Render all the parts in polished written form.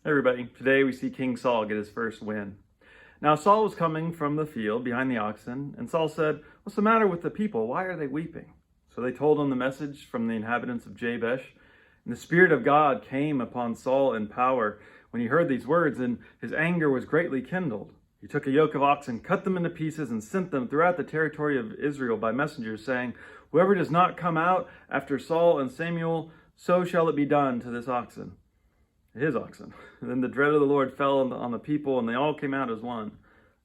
Hey everybody, today we see King Saul get his first win. Now Saul was coming from the field behind the oxen, and Saul said, "What's the matter with the people? Why are they weeping?" So they told him the message from the inhabitants of Jabesh, and the Spirit of God came upon Saul in power when he heard these words, and his anger was greatly kindled. He took a yoke of oxen, cut them into pieces, and sent them throughout the territory of Israel by messengers, saying, "Whoever does not come out after Saul and Samuel, so shall it be done to this oxen." His oxen. And then the dread of the Lord fell on the people, and they all came out as one.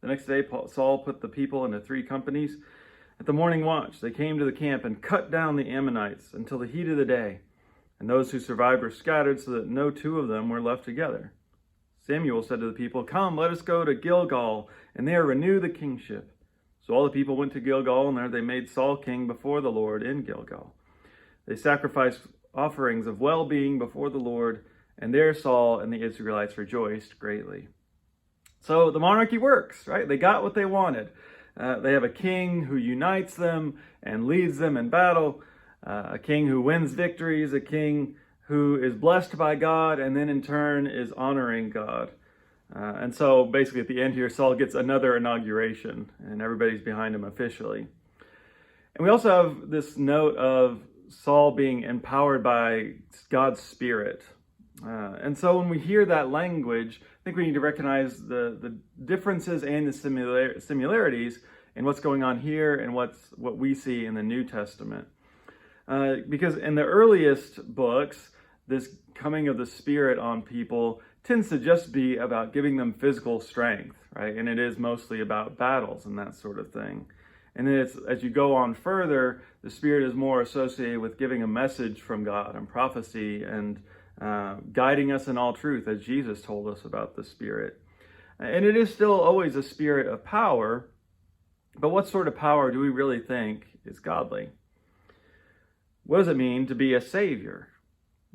The next day, Saul put the people into 3 companies. At the morning watch, they came to the camp and cut down the Ammonites until the heat of the day. And those who survived were scattered so that no 2 of them were left together. Samuel said to the people, "Come, let us go to Gilgal, and there renew the kingship." So all the people went to Gilgal, and there they made Saul king before the Lord in Gilgal. They sacrificed offerings of well-being before the Lord, and there Saul and the Israelites rejoiced greatly. So the monarchy works, right? They got what they wanted. They have a king who unites them and leads them in battle, a king who wins victories, a king who is blessed by God and then in turn is honoring God. And so basically at the end here, Saul gets another inauguration and everybody's behind him officially. And we also have this note of Saul being empowered by God's Spirit. And so when we hear that language, I think we need to recognize the differences and the similarities in what's going on here and what we see in the New Testament. Because in the earliest books, this coming of the Spirit on people tends to just be about giving them physical strength, right? And it is mostly about battles and that sort of thing. And then as you go on further, the Spirit is more associated with giving a message from God and prophecy and guiding us in all truth, as Jesus told us about the Spirit. And it is still always a spirit of power, but what sort of power do we really think is godly? What does it mean to be a savior?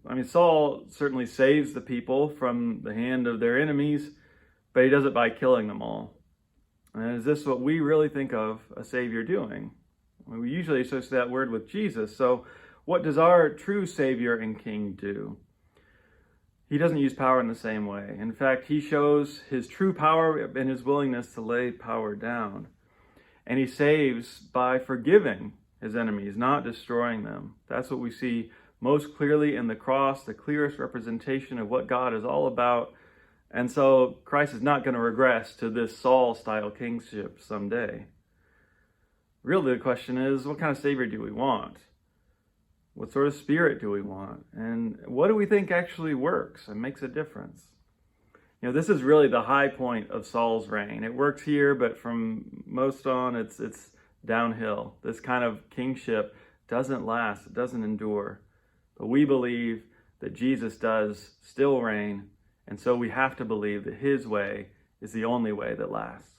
I mean, Saul certainly saves the people from the hand of their enemies, but he does it by killing them all. And is this what we really think of a savior doing? We usually associate that word with Jesus. So what does our true Savior and King do? He doesn't use power in the same way. In fact, he shows his true power and his willingness to lay power down. And he saves by forgiving his enemies, not destroying them. That's what we see most clearly in the cross, the clearest representation of what God is all about. And so Christ is not going to regress to this Saul-style kingship someday. Really, the question is, what kind of Savior do we want? What sort of spirit do we want? And what do we think actually works and makes a difference? You know, this is really the high point of Saul's reign. It works here, but from most on, it's downhill. This kind of kingship doesn't last. It doesn't endure. But we believe that Jesus does still reign, and so we have to believe that his way is the only way that lasts.